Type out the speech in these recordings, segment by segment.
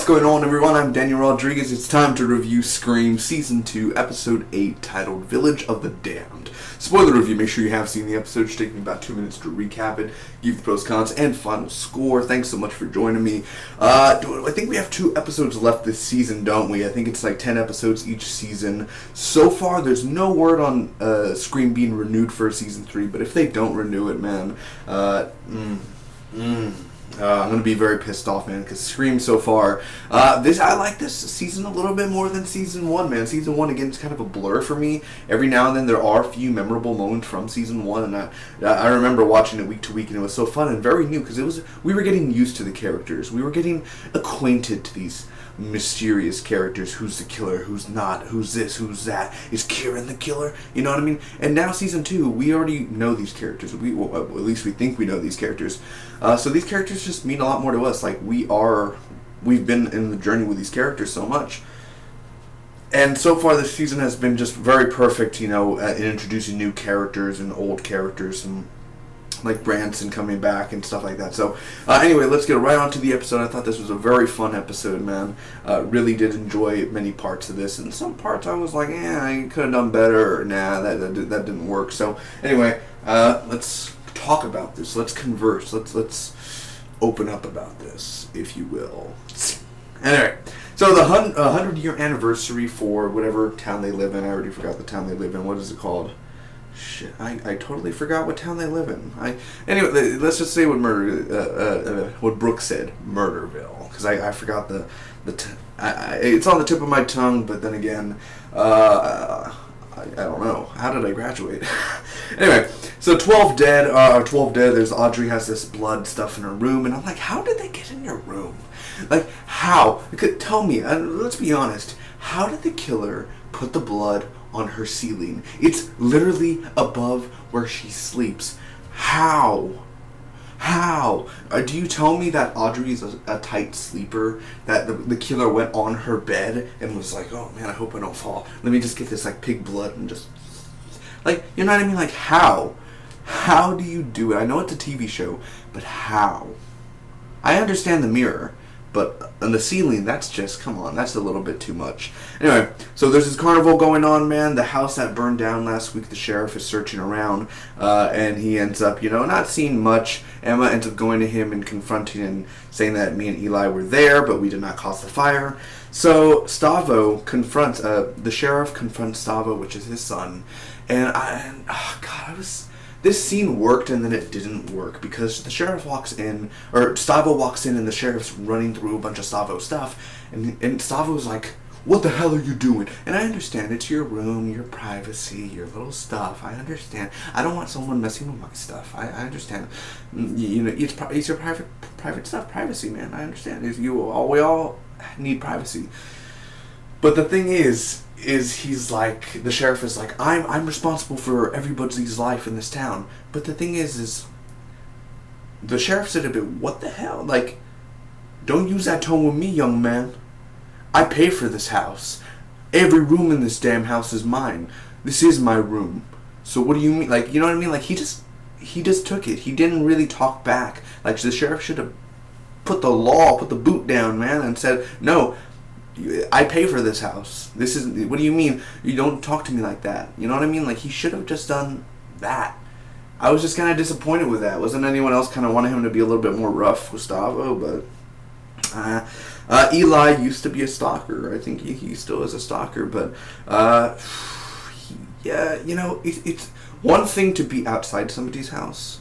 What's going on, everyone? I'm Daniel Rodriguez. It's time to review Scream Season 2, Episode 8, titled Village of the Damned. Spoiler review, make sure you have seen the episode. It should take me about 2 minutes to recap it, give the pros, cons, and final score. Thanks so much for joining me. I think we have 2 episodes left this season, don't we? I think it's like 10 episodes each season. So far, there's no word on Scream being renewed for Season 3, but if they don't renew it, man, I'm going to be very pissed off, man, because Scream so far, I like this season a little bit more than Season 1, man. Season 1, again, is kind of a blur for me. Every now and then there are a few memorable moments from Season 1, and I remember watching it week to week, and it was so fun and very new, because we were getting used to the characters. We were getting acquainted to these mysterious characters. Who's the killer? Who's not? Who's this? Who's that? Is Kieran the killer? You know what I mean? And now Season 2, we already know these characters. At least we think we know these characters. So these characters just mean a lot more to us. Like, we've been in the journey with these characters so much. And so far this season has been just very perfect, in introducing new characters and old characters, and like Branson coming back and stuff like that. So anyway, let's get right on to the episode. I thought this was a very fun episode, man. Really did enjoy many parts of this, and some parts I was like, I could have done better, or nah, that didn't work. So anyway, let's talk about this. Let's converse. Let's open up about this, if you will. Anyway, so the 100-year anniversary for whatever town they live in. I already forgot the town they live in. What is it called? Shit, I totally forgot what town they live in. Anyway, let's just say what Brooke said, Murderville, because I forgot it's on the tip of my tongue, but then again, I don't know. How did I graduate? Anyway, so 12 dead. There's Audrey has this blood stuff in her room, and I'm like, how did they get in your room? Like, how? Tell me. Let's be honest. How did the killer put the blood on her ceiling? It's literally above where she sleeps. How? Do you tell me that Audrey is a tight sleeper, that the killer went on her bed and was like, oh man, I hope I don't fall, let me just get this like pig blood and just, like, you know what I mean? Like, how do you do it? I know it's a TV show, but how? I understand the mirror, but on the ceiling, that's just, come on, that's a little bit too much. Anyway, so there's this carnival going on, man. The house that burned down last week, the sheriff is searching around, and he ends up, not seeing much. Emma ends up going to him and confronting and saying that me and Eli were there, but we did not cause the fire. So Stavo confronts, the sheriff confronts Stavo, which is his son, and this scene worked, and then it didn't work, because the sheriff walks in, or Stavo walks in, and the sheriff's running through a bunch of Stavo stuff, and Stavo's like, what the hell are you doing? And I understand, it's your room, your privacy, your little stuff. I understand. I don't want someone messing with my stuff. I understand. It's your private stuff, privacy, man. I understand. We all need privacy. But the thing is he's like, the sheriff is like, I'm responsible for everybody's life in this town. But the thing is the sheriff said a bit, what the hell? Like, don't use that tone with me, young man. I pay for this house. Every room in this damn house is mine. This is my room. So what do you mean? Like, you know what I mean? Like, he just took it. He didn't really talk back. Like, the sheriff should have put the boot down, man, and said, no, I pay for this house. What do you mean? You don't talk to me like that. You know what I mean? Like, he should have just done that. I was just kind of disappointed with that. Wasn't anyone else kind of wanting him to be a little bit more rough, Gustavo? But Eli used to be a stalker. I think he still is a stalker. But it's one thing to be outside somebody's house,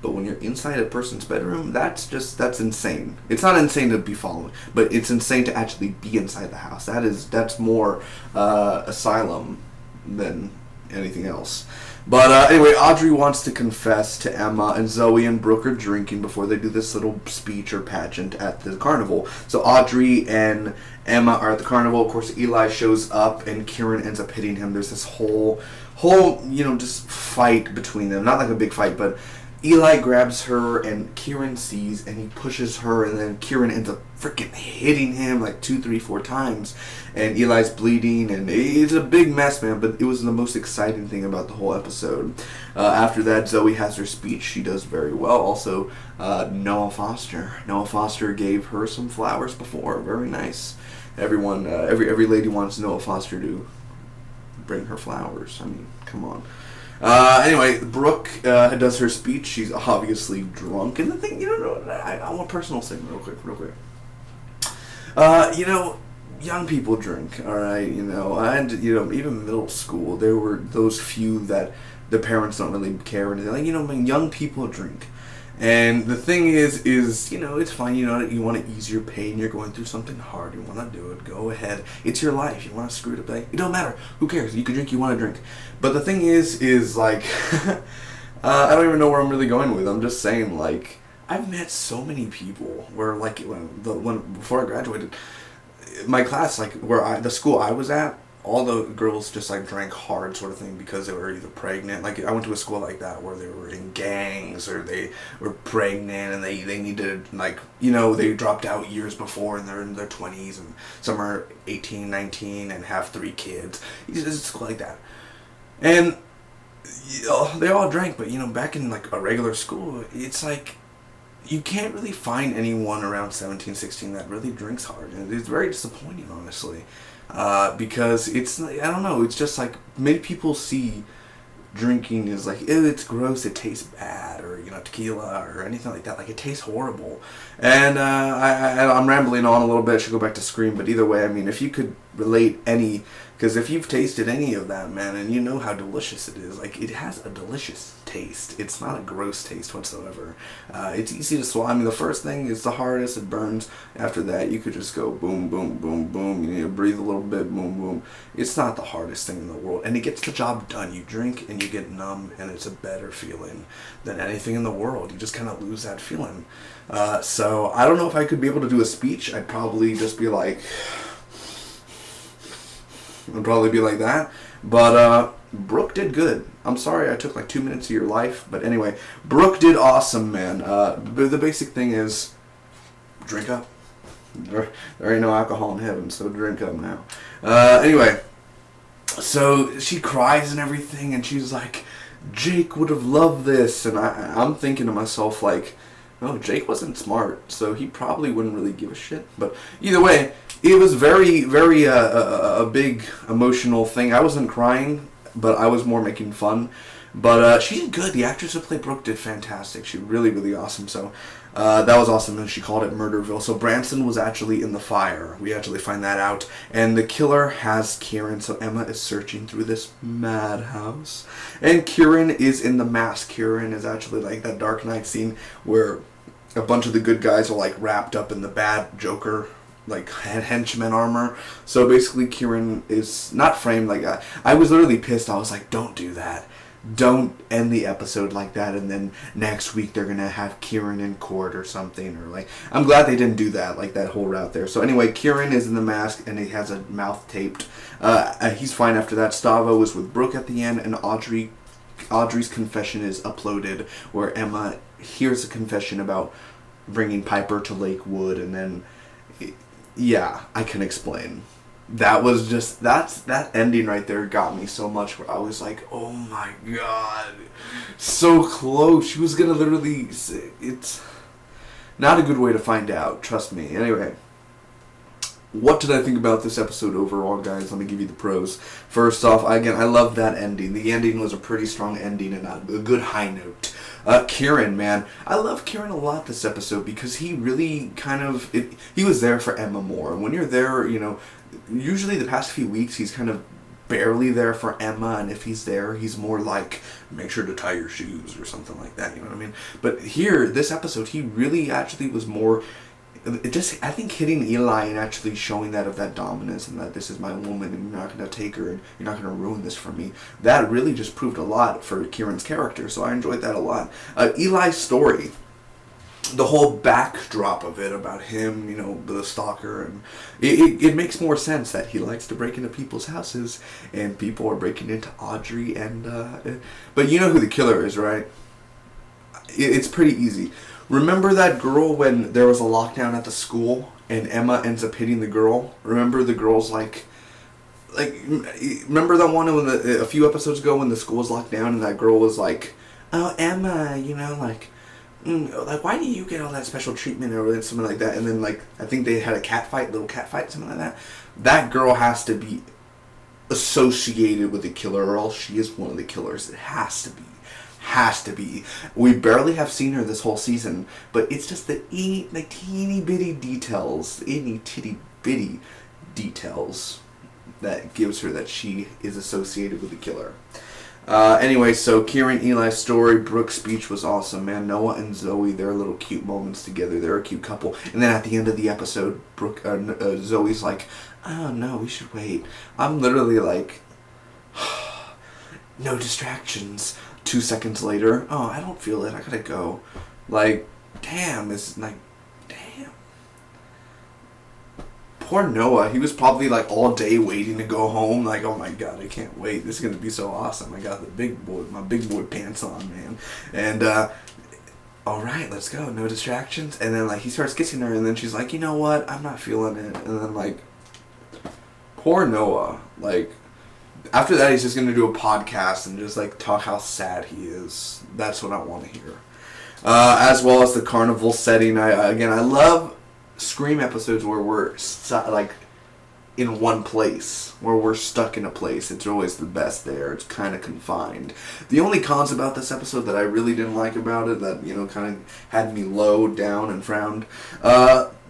but when you're inside a person's bedroom, that's insane. It's not insane to be followed, but it's insane to actually be inside the house. That's more asylum than anything else. But anyway, Audrey wants to confess to Emma, and Zoe and Brooke are drinking before they do this little speech or pageant at the carnival. So Audrey and Emma are at the carnival. Of course, Eli shows up, and Kieran ends up hitting him. There's this whole just fight between them. Not like a big fight, but Eli grabs her, and Kieran sees, and he pushes her, and then Kieran ends up freaking hitting him like 2, 3, 4 times, and Eli's bleeding, and it's a big mess, man. But it was the most exciting thing about the whole episode. After that, Zoe has her speech. She does very well. Also, Noah Foster gave her some flowers before. Very nice. Everyone, every lady wants Noah Foster to bring her flowers. I mean, come on. Anyway, Brooke does her speech. She's obviously drunk. And the thing, I want a personal segment real quick. Young people drink, alright, and, even middle school, there were those few that the parents don't really care. And they're like, young people drink. And the thing is, it's fine, you want to ease your pain, you're going through something hard, you want to do it, go ahead. It's your life, you want to screw it up, it don't matter, who cares, you can drink, you want to drink. But the thing is like, I don't even know where I'm really going with it. I'm just saying, like, I've met so many people where, like, before I graduated, my class, like, the school I was at, all the girls just like drank hard sort of thing because they were either pregnant. Like I went to a school like that where they were in gangs or they were pregnant and they needed like, they dropped out years before and they're in their 20s and some are 18, 19 and have 3 kids. It's a school like that. And they all drank, but back in like a regular school, it's like you can't really find anyone around 17, 16 that really drinks hard. And it's very disappointing, honestly. Because it's, I don't know, it's just like many people see drinking as like, ew, it's gross, it tastes bad, or tequila or anything like that, like it tastes horrible. And I'm rambling on a little bit, I should go back to Scream, but either way, I mean, if you could relate any, because if you've tasted any of that, man, and you know how delicious it is, like it has a delicious taste. It's not a gross taste whatsoever. It's easy to swallow. I mean, the first thing is the hardest, it burns. After that, you could just go boom, boom, boom, boom, breathe a little bit, boom, boom. It's not the hardest thing in the world, and it gets the job done. You drink and you get numb, and it's a better feeling than anything in the world. You just kind of lose that feeling. So I don't know if I could be able to do a speech. I'd probably just be like, that. But Brooke did good. I'm sorry I took like 2 minutes of your life, but anyway, Brooke did awesome, man. The basic thing is, drink up. There ain't no alcohol in heaven, so drink up now. Anyway, so she cries and everything, and she's like, Jake would have loved this, and I'm thinking to myself like, oh, Jake wasn't smart, so he probably wouldn't really give a shit. But either way, it was very, very a big emotional thing. I wasn't crying, but I was more making fun. But she did good. The actress who played Brooke did fantastic. She really, really awesome. So that was awesome, and she called it Murderville. So Branson was actually in the fire. We actually find that out. And the killer has Kieran, so Emma is searching through this madhouse. And Kieran is in the mask. Kieran is actually like that Dark Knight scene where a bunch of the good guys are like wrapped up in the bad Joker like henchman armor. So basically Kieran is not framed like that. I was literally pissed. I was like, don't do that. Don't end the episode like that and then next week they're gonna have Kieran in court or something, or like, I'm glad they didn't do that, like that whole route there. So anyway, Kieran is in the mask and he has a mouth taped. He's fine after that. Stavo is with Brooke at the end, and Audrey's confession is uploaded where Emma hears a confession about bringing Piper to Lakewood, and then yeah, I can explain. That was just, that ending right there got me so much where I was like, oh my god, so close. She was gonna literally, it's not a good way to find out, trust me. Anyway, what did I think about this episode overall, guys? Let me give you the pros. First off, I love that ending. The ending was a pretty strong ending and a good high note. Kieran, man. I love Kieran a lot this episode because he really he was there for Emma more. When you're there, usually the past few weeks he's kind of barely there for Emma, and if he's there, he's more like, make sure to tie your shoes or something like that, you know what I mean? But here, this episode, he really actually was more, I think hitting Eli and actually showing that dominance and that this is my woman and you're not going to take her and you're not going to ruin this for me. That really just proved a lot for Kieran's character, so I enjoyed that a lot. Eli's story, the whole backdrop of it about him, the stalker, and it makes more sense that he likes to break into people's houses and people are breaking into Audrey and, but you know who the killer is, right? it's pretty easy. Remember that girl when there was a lockdown at the school and Emma ends up hitting the girl? Remember the girl's like, remember that one when a few episodes ago when the school was locked down and that girl was like, oh, Emma, you know, like why do you get all that special treatment or something like that? And then like I think they had a little cat fight, something like that. That girl has to be associated with the killer, or else she is one of the killers. It has to be. Has to be. We barely have seen her this whole season, but it's just the teeny bitty details, itty titty bitty details that gives her that she is associated with the killer. Anyway, so Kieran, Eli's story, Brooke's speech was awesome, man. Noah and Zoe, their little cute moments together. They're a cute couple. And then at the end of the episode, Zoe's like, oh no, we should wait. I'm literally like, no distractions. 2 seconds later, oh, I don't feel it. I gotta go. Like, damn, it's like, damn. Poor Noah. He was probably like all day waiting to go home. Like, oh my god, I can't wait. This is gonna be so awesome. I got my big boy pants on, man. And all right, let's go. No distractions. And then like he starts kissing her, and then she's like, you know what? I'm not feeling it. And then like, poor Noah. Like. After that, he's just going to do a podcast and just, like, talk how sad he is. That's what I want to hear. As well as the carnival setting. I love Scream episodes where we're, like, in one place. Where we're stuck in a place. It's always the best there. It's kind of confined. The only cons about this episode that I really didn't like about it, that, you know, kind of had me low, down, and frowned,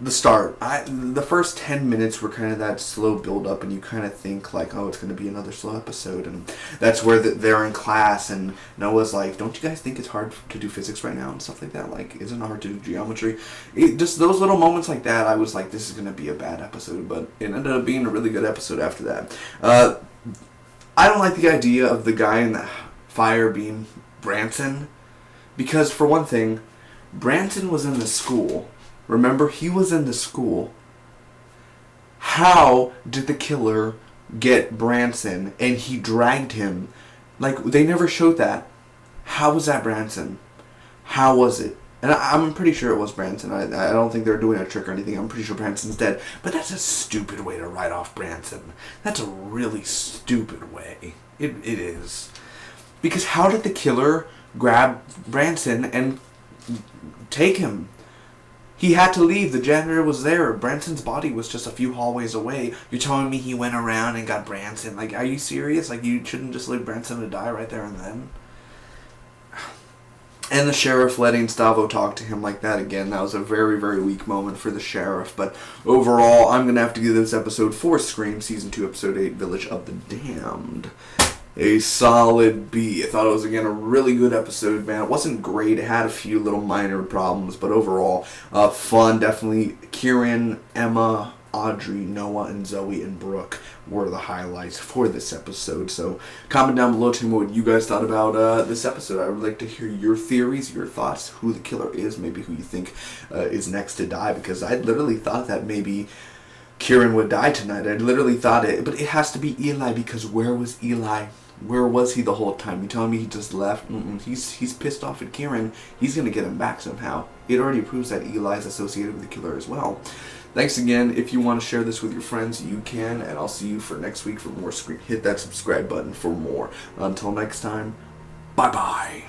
the start. The first 10 minutes were kind of that slow build up, and you kind of think like, oh, it's going to be another slow episode, and that's where they're in class, and Noah's like, don't you guys think it's hard to do physics right now and stuff like that? Like, isn't it hard to do geometry? Just those little moments like that, I was like, this is going to be a bad episode, but it ended up being a really good episode after that. I don't like the idea of the guy in the fire being Branson, because for one thing, Branson was in the school. Remember, he was in the school. How did the killer get Branson and he dragged him? Like, they never showed that. How was that Branson? How was it? And I'm pretty sure it was Branson. I don't think they're doing a trick or anything. I'm pretty sure Branson's dead. But that's a stupid way to write off Branson. That's a really stupid way. It is. Because how did the killer grab Branson and take him? He had to leave. The janitor was there. Branson's body was just a few hallways away. You're telling me he went around and got Branson? Like, are you serious? Like, you shouldn't just leave Branson to die right there and then? And the sheriff letting Stavo talk to him like that again, that was a very, very weak moment for the sheriff. But overall, I'm going to have to give this episode 4 Scream, Season 2, Episode 8, Village of the Damned a solid B. I thought it was, again, a really good episode, man. It wasn't great. It had a few little minor problems, but overall, fun. Definitely Kieran, Emma, Audrey, Noah, and Zoe, and Brooke were the highlights for this episode. So comment down below, tell me what you guys thought about this episode. I would like to hear your theories, your thoughts, who the killer is, maybe who you think is next to die, because I literally thought that maybe Kieran would die tonight. I literally thought it, but it has to be Eli, because where was Eli? Where was he the whole time? You telling me he just left? He's pissed off at Kieran. He's going to get him back somehow. It already proves that Eli is associated with the killer as well. Thanks again. If you want to share this with your friends, you can. And I'll see you for next week for more Scream. Hit that subscribe button for more. Until next time, bye-bye.